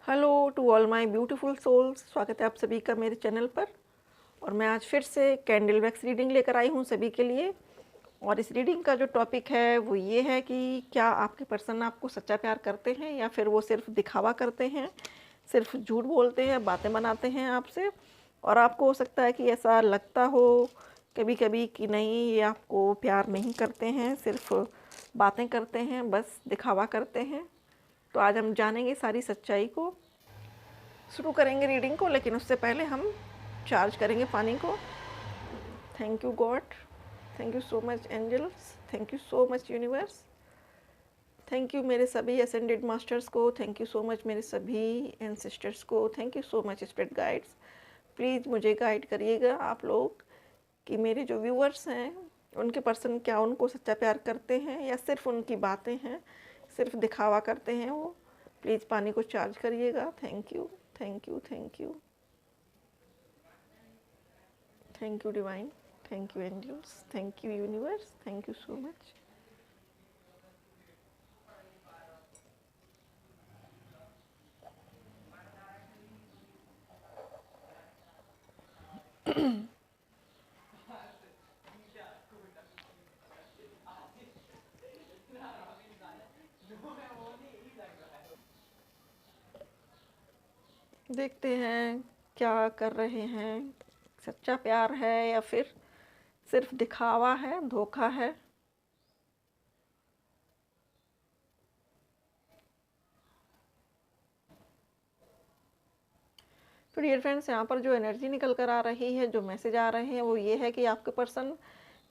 Hello to all my beautiful souls. स्वागत है आप सभी का मेरे चैनल पर। और मैं आज फिर से कैंडल वैक्स रीडिंग लेकर आई हूँ सभी के लिए। और इस रीडिंग का जो टॉपिक है वो ये है कि क्या आपके पर्सन आपको सच्चा प्यार करते हैं या फिर वो सिर्फ दिखावा करते हैं, सिर्फ झूठ बोलते हैं, बातें बनाते हैं आपसे। और आपको हो सकता है कि ऐसा लगता हो कभी कभी कि नहीं, ये आपको प्यार नहीं करते हैं, सिर्फ बातें करते हैं, बस दिखावा करते हैं। तो आज हम जानेंगे सारी सच्चाई को। शुरू करेंगे रीडिंग को, लेकिन उससे पहले हम चार्ज करेंगे पानी को। Thank you God, thank you so much angels, thank you so much universe, thank you मेरे सभी असेंडेड मास्टर्स को, थैंक यू सो मच मेरे सभी एंसेस्टर्स को, thank you so much spirit guides. Please मुझे गाइड करिएगा आप लोग कि मेरे जो व्यूअर्स हैं उनके पर्सन क्या उनको सच्चा प्यार करते हैं या सिर्फ उनकी बातें हैं, सिर्फ दिखावा करते हैं वो। प्लीज़ पानी को चार्ज करिएगा। Thank you, thank you, thank you, thank you divine, thank you angels, thank you universe, thank you so much. देखते हैं क्या कर रहे हैं, सच्चा प्यार है या फिर सिर्फ दिखावा है, धोखा है। तो डियर फ्रेंड्स, यहाँ पर जो एनर्जी निकल कर आ रही है, जो मैसेज आ रहे हैं वो ये है कि आपके पर्सन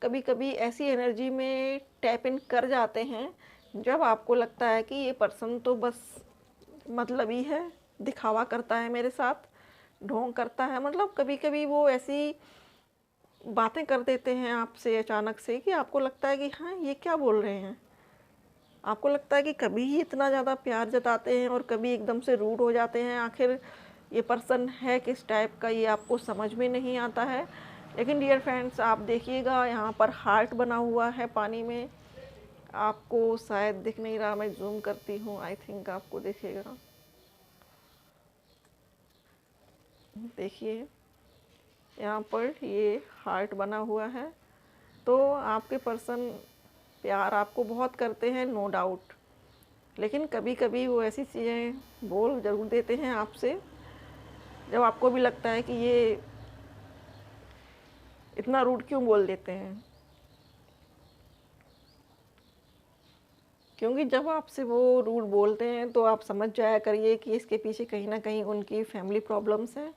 कभी कभी ऐसी एनर्जी में टैप इन कर जाते हैं जब आपको लगता है कि ये पर्सन तो बस मतलबी है, दिखावा करता है मेरे साथ, ढोंग करता है। मतलब कभी कभी वो ऐसी बातें कर देते हैं आपसे अचानक से कि आपको लगता है कि हाँ, ये क्या बोल रहे हैं। आपको लगता है कि कभी ही इतना ज़्यादा प्यार जताते हैं और कभी एकदम से रूड हो जाते हैं। आखिर ये पर्सन है किस टाइप का, ये आपको समझ में नहीं आता है। लेकिन डियर फ्रेंड्स, आप देखिएगा यहाँ पर हार्ट बना हुआ है पानी में। आपको शायद दिख नहीं रहा, मैं जूम करती हूँ, आई थिंक आपको दिखेगा। देखिए यहाँ पर ये हार्ट बना हुआ है। तो आपके पर्सन प्यार आपको बहुत करते हैं, नो डाउट। लेकिन कभी कभी वो ऐसी चीज़ें बोल ज़रूर देते हैं आपसे जब आपको भी लगता है कि ये इतना रूड क्यों बोल देते हैं। क्योंकि जब आपसे वो रूड बोलते हैं तो आप समझ जाया करिए कि इसके पीछे कहीं ना कहीं उनकी फैमिली प्रॉब्लम्स हैं।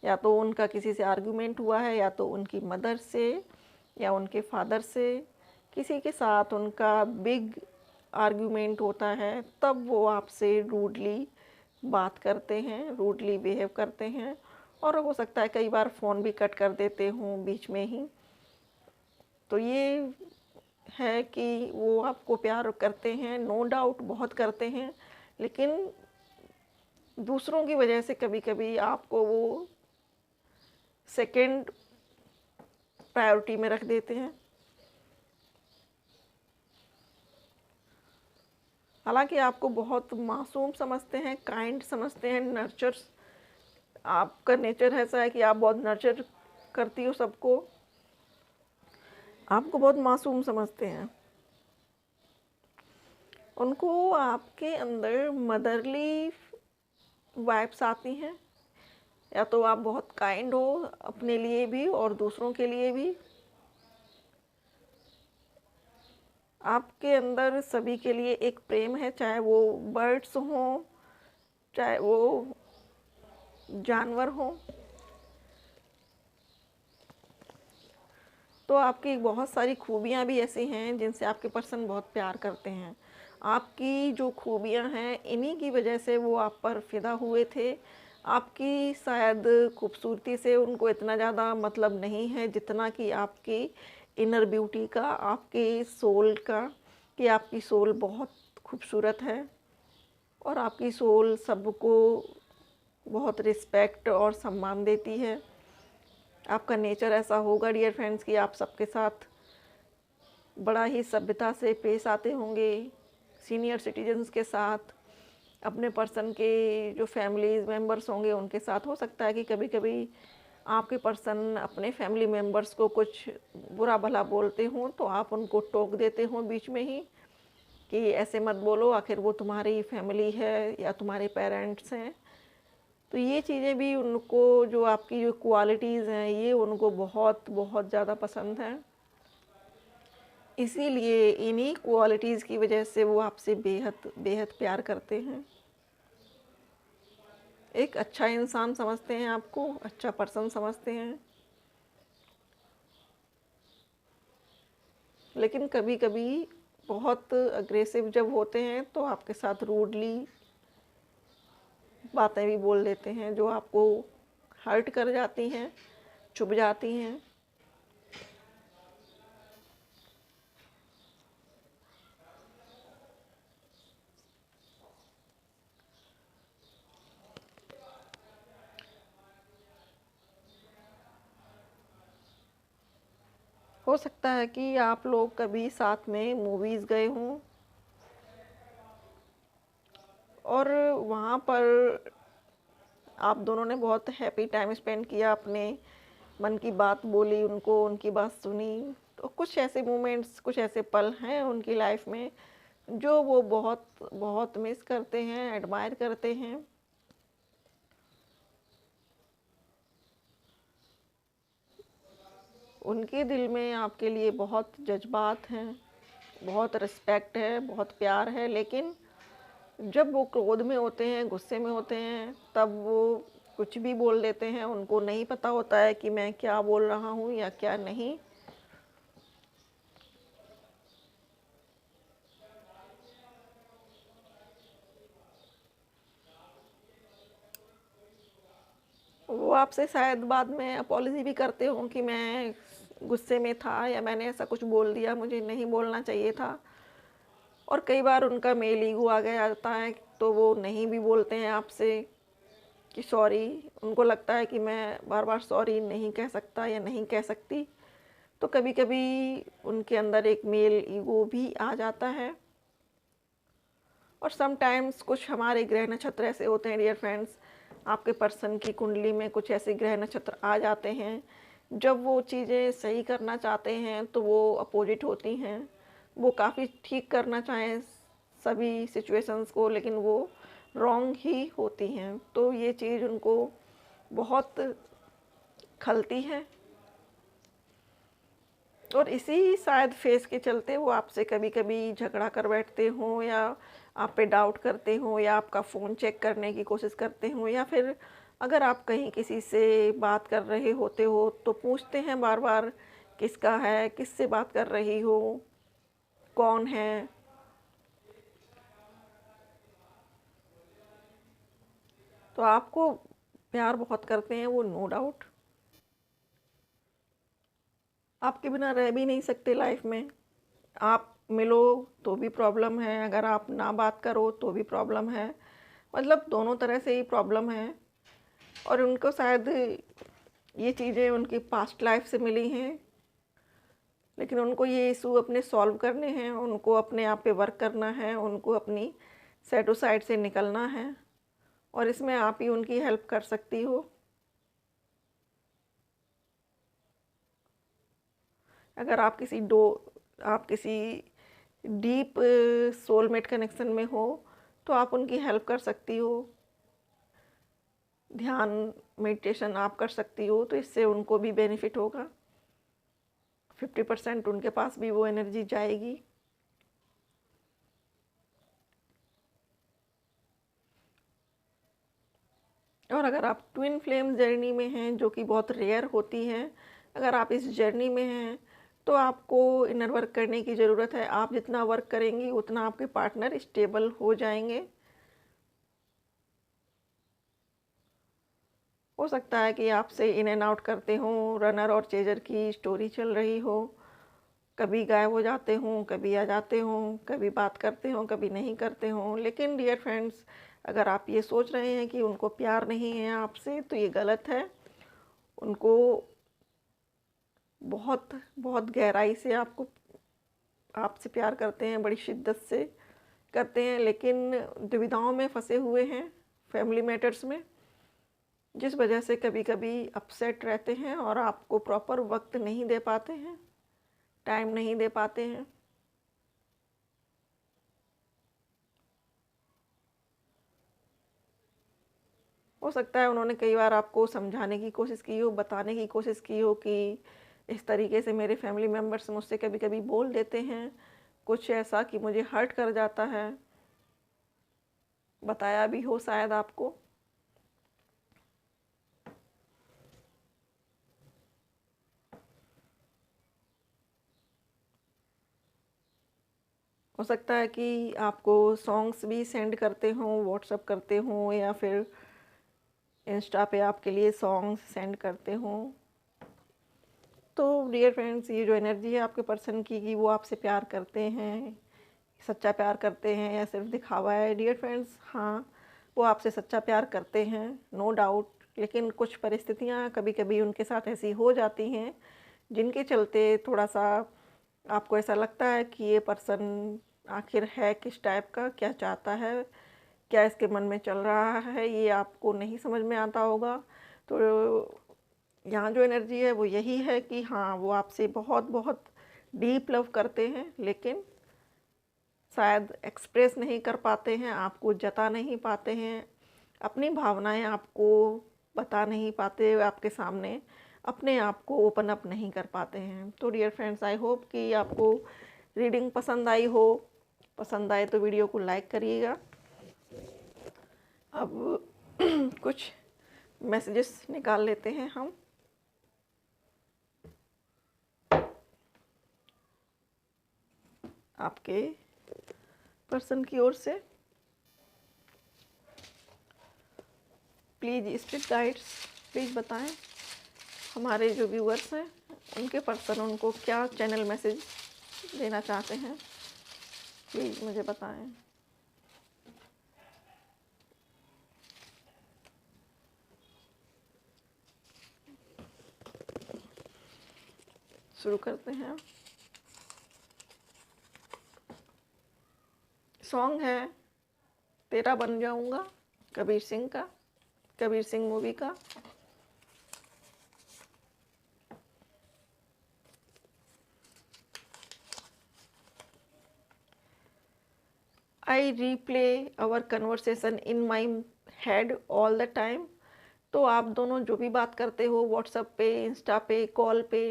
या तो उनका किसी से आर्गुमेंट हुआ है, या तो उनकी मदर से या उनके फादर से किसी के साथ उनका बिग आर्गुमेंट होता है, तब वो आपसे रूडली बात करते हैं, रूडली बिहेव करते हैं। और हो सकता है कई बार फ़ोन भी कट कर देते हों बीच में ही। तो ये है कि वो आपको प्यार करते हैं, नो डाउट बहुत करते हैं। लेकिन दूसरों की वजह से कभी कभी आपको वो सेकंड प्रायोरिटी में रख देते हैं। हालांकि आपको बहुत मासूम समझते हैं, काइंड समझते हैं, नर्चर्स। आपका नेचर ऐसा है कि आप बहुत नर्चर करती हो सबको, आपको बहुत मासूम समझते हैं। उनको आपके अंदर मदरली वाइब्स आती हैं। या तो आप बहुत काइंड हो अपने लिए भी और दूसरों के लिए भी। आपके अंदर सभी के लिए एक प्रेम है, चाहे वो बर्ड्स हों, चाहे वो जानवर हों। तो आपकी बहुत सारी खूबियाँ भी ऐसी हैं जिनसे आपके पर्सन बहुत प्यार करते हैं। आपकी जो खूबियाँ हैं, इन्हीं की वजह से वो आप पर फिदा हुए थे। आपकी शायद खूबसूरती से उनको इतना ज़्यादा मतलब नहीं है जितना कि आपकी इनर ब्यूटी का, आपके सोल का, कि आपकी सोल बहुत खूबसूरत है। और आपकी सोल सबको बहुत रिस्पेक्ट और सम्मान देती है। आपका नेचर ऐसा होगा डियर फ्रेंड्स कि आप सबके साथ बड़ा ही सभ्यता से पेश आते होंगे, सीनियर सिटीजन्स के साथ। अपने पर्सन के जो फैमिली मेम्बर्स होंगे उनके साथ हो सकता है कि कभी कभी आपके पर्सन अपने फैमिली मेम्बर्स को कुछ बुरा भला बोलते हों, तो आप उनको टोक देते हों बीच में ही कि ऐसे मत बोलो, आखिर वो तुम्हारी फैमिली है या तुम्हारे पेरेंट्स हैं। तो ये चीज़ें भी उनको, जो आपकी जो क्वालिटीज़ हैं, ये उनको बहुत बहुत ज़्यादा पसंद हैं। इसीलिए इन्हीं क्वालिटीज़ की वजह से वो आपसे बेहद बेहद प्यार करते हैं। एक अच्छा इंसान समझते हैं आपको, अच्छा पर्सन समझते हैं। लेकिन कभी कभी बहुत अग्रेसिव जब होते हैं तो आपके साथ रूडली बातें भी बोल देते हैं जो आपको हर्ट कर जाती हैं, चुभ जाती हैं। हो सकता है कि आप लोग कभी साथ में मूवीज़ गए हों और वहाँ पर आप दोनों ने बहुत हैप्पी टाइम स्पेंड किया, अपने मन की बात बोली उनको, उनकी बात सुनी। तो कुछ ऐसे मोमेंट्स, कुछ ऐसे पल हैं उनकी लाइफ में जो वो बहुत बहुत मिस करते हैं, एडमायर करते हैं। उनके दिल में आपके लिए बहुत जज्बात हैं, बहुत रिस्पेक्ट है, बहुत प्यार है। लेकिन जब वो क्रोध में होते हैं, गुस्से में होते हैं, तब वो कुछ भी बोल देते हैं। उनको नहीं पता होता है कि मैं क्या बोल रहा हूँ या क्या नहीं। वो आपसे शायद बाद में अपॉलजी भी करते हों कि मैं गुस्से में था या मैंने ऐसा कुछ बोल दिया, मुझे नहीं बोलना चाहिए था। और कई बार उनका मेल ईगो आ गया जाता है तो वो नहीं भी बोलते हैं आपसे कि सॉरी। उनको लगता है कि मैं बार बार सॉरी नहीं कह सकता या नहीं कह सकती। तो कभी कभी उनके अंदर एक मेल ईगो भी आ जाता है। और समटाइम्स कुछ हमारे ग्रह नक्षत्र ऐसे होते हैं डियर फ्रेंड्स, आपके पर्सन की कुंडली में कुछ ऐसे ग्रह नक्षत्र आ जाते हैं, जब वो चीज़ें सही करना चाहते हैं तो वो अपोजिट होती हैं। वो काफ़ी ठीक करना चाहें सभी सिचुएशंस को, लेकिन वो रॉन्ग ही होती हैं। तो ये चीज़ उनको बहुत खलती है। और इसी शायद फेस के चलते वो आपसे कभी कभी झगड़ा कर बैठते हों, या आप पे डाउट करते हों, या आपका फ़ोन चेक करने की कोशिश करते हों, या फिर अगर आप कहीं किसी से बात कर रहे होते हो तो पूछते हैं बार बार किसका है, किससे बात कर रही हो, कौन है। तो आपको प्यार बहुत करते हैं वो, नो डाउट। आपके बिना रह भी नहीं सकते लाइफ में। आप मिलो तो भी प्रॉब्लम है, अगर आप ना बात करो तो भी प्रॉब्लम है। मतलब दोनों तरह से ही प्रॉब्लम है। और उनको शायद ये चीज़ें उनकी पास्ट लाइफ से मिली हैं, लेकिन उनको ये इशू अपने सॉल्व करने हैं, उनको अपने आप पे वर्क करना है, उनको अपनी सैडोसाइड से निकलना है। और इसमें आप ही उनकी हेल्प कर सकती हो। अगर आप किसी डीप सोलमेट कनेक्शन में हो तो आप उनकी हेल्प कर सकती हो। ध्यान मेडिटेशन आप कर सकती हो, तो इससे उनको भी बेनिफिट होगा। 50% उनके पास भी वो एनर्जी जाएगी। और अगर आप ट्विन फ्लेम जर्नी में हैं, जो कि बहुत रेयर होती है, अगर आप इस जर्नी में हैं तो आपको इनर वर्क करने की ज़रूरत है। आप जितना वर्क करेंगी उतना आपके पार्टनर स्टेबल हो जाएंगे। हो सकता है कि आपसे इन एंड आउट करते हों, रनर और चेजर की स्टोरी चल रही हो, कभी गायब हो जाते हों, कभी आ जाते हों, कभी बात करते हों, कभी नहीं करते हों। लेकिन डियर फ्रेंड्स, अगर आप ये सोच रहे हैं कि उनको प्यार नहीं है आपसे, तो ये गलत है। उनको बहुत बहुत गहराई से आपसे प्यार करते हैं, बड़ी शिद्दत से करते हैं, लेकिन दुविधाओं में फंसे हुए हैं फैमिली मैटर्स में, जिस वजह से कभी कभी अपसेट रहते हैं और आपको प्रॉपर वक्त नहीं दे पाते हैं, टाइम नहीं दे पाते हैं। हो सकता है उन्होंने कई बार आपको समझाने की कोशिश की हो, बताने की कोशिश की हो कि इस तरीके से मेरे फैमिली मेम्बर्स मुझसे कभी कभी बोल देते हैं कुछ ऐसा कि मुझे हर्ट कर जाता है, बताया भी हो शायद आपको। हो सकता है कि आपको सॉन्ग्स भी सेंड करते हों, व्हाट्सअप करते हों, या फिर इंस्टा पे आपके लिए सॉन्ग्स सेंड करते हों। तो डियर फ्रेंड्स, ये जो एनर्जी है आपके पर्सन की कि वो आपसे प्यार करते हैं, सच्चा प्यार करते हैं या सिर्फ दिखावा है। डियर फ्रेंड्स, हाँ, वो आपसे सच्चा प्यार करते हैं, नो डाउट, लेकिन कुछ परिस्थितियाँ कभी कभी उनके साथ ऐसी हो जाती हैं जिनके चलते थोड़ा सा आपको ऐसा लगता है कि ये पर्सन आखिर है किस टाइप का, क्या चाहता है, क्या इसके मन में चल रहा है, ये आपको नहीं समझ में आता होगा। तो यहाँ जो एनर्जी है वो यही है कि हाँ, वो आपसे बहुत बहुत डीप लव करते हैं, लेकिन शायद एक्सप्रेस नहीं कर पाते हैं, आपको जता नहीं पाते हैं, अपनी भावनाएं आपको बता नहीं पाते, आपके सामने अपने आप को ओपन अप नहीं कर पाते हैं। तो डियर फ्रेंड्स, आई होप कि आपको रीडिंग पसंद आई हो। पसंद आए तो वीडियो को लाइक करिएगा। अब कुछ मैसेजेस निकाल लेते हैं हम। आपके पर्सन की ओर से प्लीज़ स्पिरिट गाइड्स, प्लीज़ बताएं हमारे जो व्यूअर्स हैं उनके पर्सन उनको क्या चैनल मैसेज देना चाहते हैं, प्लीज़ मुझे बताएं। शुरू करते हैं। सॉन्ग है तेरा बन जाऊंगा, कबीर सिंह का, कबीर सिंह मूवी का। I replay our conversation in my head all the time. तो आप दोनों जो भी बात करते हो व्हाट्सएप पे, इंस्टा पे, कॉल पे,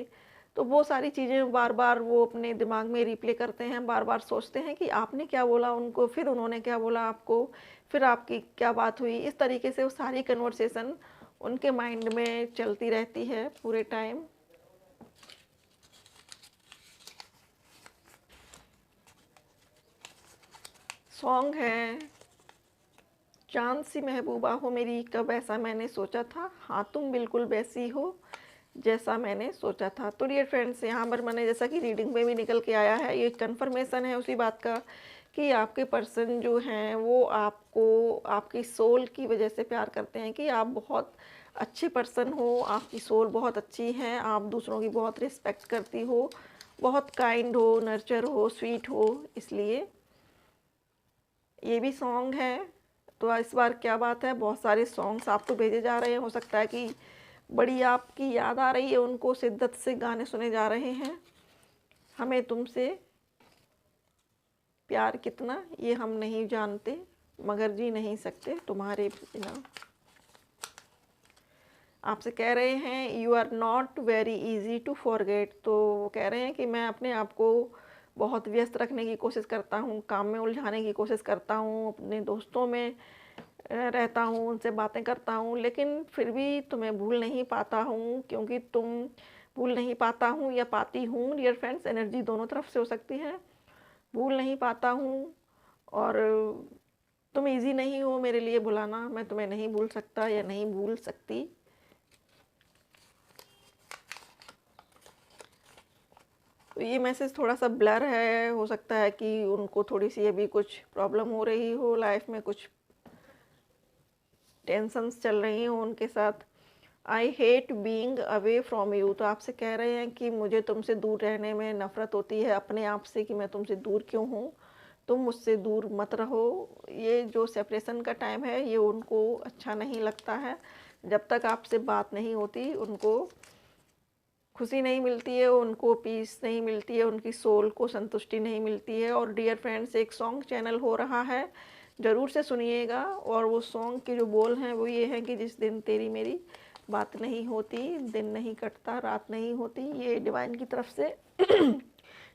तो वो सारी चीज़ें बार बार वो अपने दिमाग में रिप्ले करते हैं, बार बार सोचते हैं कि आपने क्या बोला उनको, फिर उन्होंने क्या बोला आपको, फिर आपकी क्या बात हुई। इस तरीके से वो सारी कन्वर्सेशन उनके माइंड में चलती रहती है पूरे टाइम। सॉन्ग है चांद सी महबूबा हो मेरी, कब ऐसा मैंने सोचा था, हाँ तुम बिल्कुल वैसी हो जैसा मैंने सोचा था। तो डियर फ्रेंड्स, यहाँ पर मैंने जैसा कि रीडिंग में भी निकल के आया है, ये कंफर्मेशन है उसी बात का कि आपके पर्सन जो हैं वो आपको आपकी सोल की वजह से प्यार करते हैं, कि आप बहुत अच्छे पर्सन हो, आपकी सोल बहुत अच्छी है, आप दूसरों की बहुत रिस्पेक्ट करती हो, बहुत काइंड हो, नर्चर हो, स्वीट हो, इसलिए ये भी सॉन्ग है। तो इस बार क्या बात है, बहुत सारे सॉन्ग्स आपको भेजे जा रहे हैं। हो सकता है कि बड़ी आपकी याद आ रही है उनको, शिद्दत से गाने सुने जा रहे हैं। हमें तुमसे प्यार कितना ये हम नहीं जानते, मगर जी नहीं सकते तुम्हारे बिना। आपसे कह रहे हैं you are not very easy to forget. तो वो कह रहे हैं कि मैं अपने आप को बहुत व्यस्त रखने की कोशिश करता हूँ, काम में उलझाने की कोशिश करता हूँ, अपने दोस्तों में रहता हूँ, उनसे बातें करता हूँ, लेकिन फिर भी तुम्हें भूल नहीं पाता हूँ, क्योंकि तुम भूल नहीं पाता हूँ या पाती हूँ। डियर फ्रेंड्स, एनर्जी दोनों तरफ से हो सकती है। भूल नहीं पाता हूँ और तुम इजी नहीं हो मेरे लिए भुलाना, मैं तुम्हें नहीं भूल सकता या नहीं भूल सकती। तो ये मैसेज थोड़ा सा ब्लर है, हो सकता है कि उनको थोड़ी सी अभी कुछ प्रॉब्लम हो रही हो लाइफ में, कुछ टेंशन्स चल रही हो उनके साथ। I hate being away from you. तो आपसे कह रहे हैं कि मुझे तुमसे दूर रहने में नफ़रत होती है अपने आप से, कि मैं तुमसे दूर क्यों हूँ, तुम मुझसे दूर मत रहो। ये जो सेपरेशन का टाइम है ये उनको अच्छा नहीं लगता है। जब तक आपसे बात नहीं होती उनको खुशी नहीं मिलती है, उनको पीस नहीं मिलती है, उनकी सोल को संतुष्टि नहीं मिलती है। और डियर फ्रेंड्स, एक सॉन्ग चैनल हो रहा है, ज़रूर से सुनिएगा। और वो सॉन्ग के जो बोल हैं वो ये हैं कि जिस दिन तेरी मेरी बात नहीं होती, दिन नहीं कटता, रात नहीं होती। ये डिवाइन की तरफ से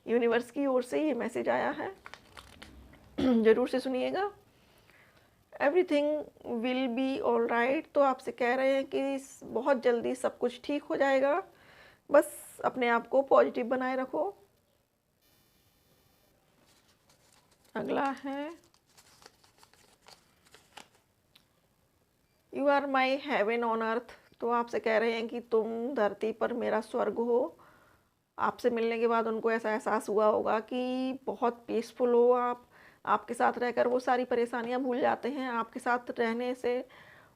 यूनिवर्स की ओर से ये मैसेज आया है। ज़रूर से सुनिएगा। Everything will be all right. तो आपसे कह रहे हैं कि बहुत जल्दी सब कुछ ठीक हो जाएगा, बस अपने आप को पॉजिटिव बनाए रखो। अगला है you are my heaven on earth. तो आपसे कह रहे हैं कि तुम धरती पर मेरा स्वर्ग हो। आपसे मिलने के बाद उनको ऐसा एहसास हुआ होगा कि बहुत पीसफुल हो आप। आपके साथ रहकर वो सारी परेशानियां भूल जाते हैं। आपके साथ रहने से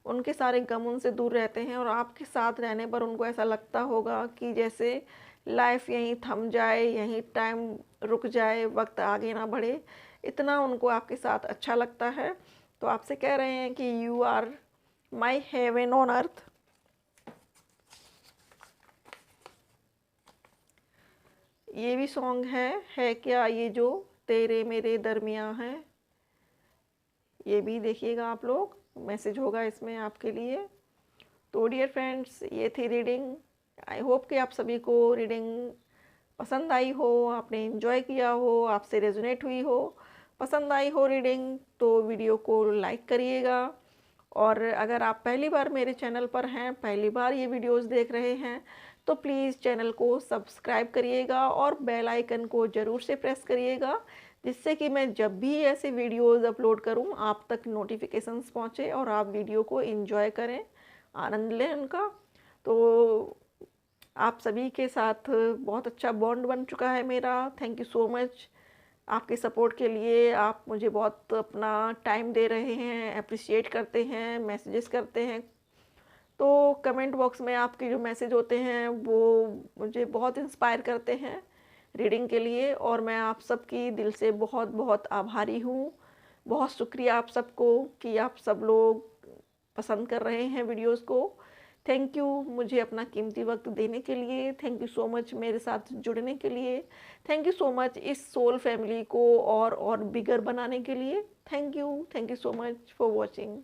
उनके सारे गम उनसे दूर रहते हैं। और आपके साथ रहने पर उनको ऐसा लगता होगा कि जैसे लाइफ यहीं थम जाए, यहीं टाइम रुक जाए, वक्त आगे ना बढ़े। इतना उनको आपके साथ अच्छा लगता है। तो आपसे कह रहे हैं कि you are my heaven on earth. ये भी सॉन्ग है क्या ये जो तेरे मेरे दरमियाँ है। ये भी देखिएगा आप लोग, मैसेज होगा इसमें आपके लिए। तो डियर फ्रेंड्स, ये थी रीडिंग। आई होप कि आप सभी को रीडिंग पसंद आई हो, आपने एंजॉय किया हो, आपसे रेजोनेट हुई हो। पसंद आई हो रीडिंग तो वीडियो को लाइक करिएगा। और अगर आप पहली बार मेरे चैनल पर हैं, पहली बार ये वीडियोस देख रहे हैं, तो प्लीज़ चैनल को सब्सक्राइब करिएगा और बेल आइकन को ज़रूर से प्रेस करिएगा, जिससे कि मैं जब भी ऐसे वीडियोस अपलोड करूं आप तक नोटिफिकेशंस पहुंचे और आप वीडियो को एंजॉय करें, आनंद लें उनका। तो आप सभी के साथ बहुत अच्छा बॉन्ड बन चुका है मेरा। थैंक यू सो मच आपके सपोर्ट के लिए। आप मुझे बहुत अपना टाइम दे रहे हैं, अप्रिशिएट करते हैं, मैसेजेस करते हैं। तो कमेंट बॉक्स में आपके जो मैसेज होते हैं वो मुझे बहुत इंस्पायर करते हैं रीडिंग के लिए। और मैं आप सबकी दिल से बहुत बहुत आभारी हूँ। बहुत शुक्रिया आप सबको कि आप सब लोग पसंद कर रहे हैं वीडियोस को। थैंक यू मुझे अपना कीमती वक्त देने के लिए। थैंक यू सो मच मेरे साथ जुड़ने के लिए। थैंक यू सो मच इस सोल फैमिली को और बिगर बनाने के लिए। Thank you so much for watching.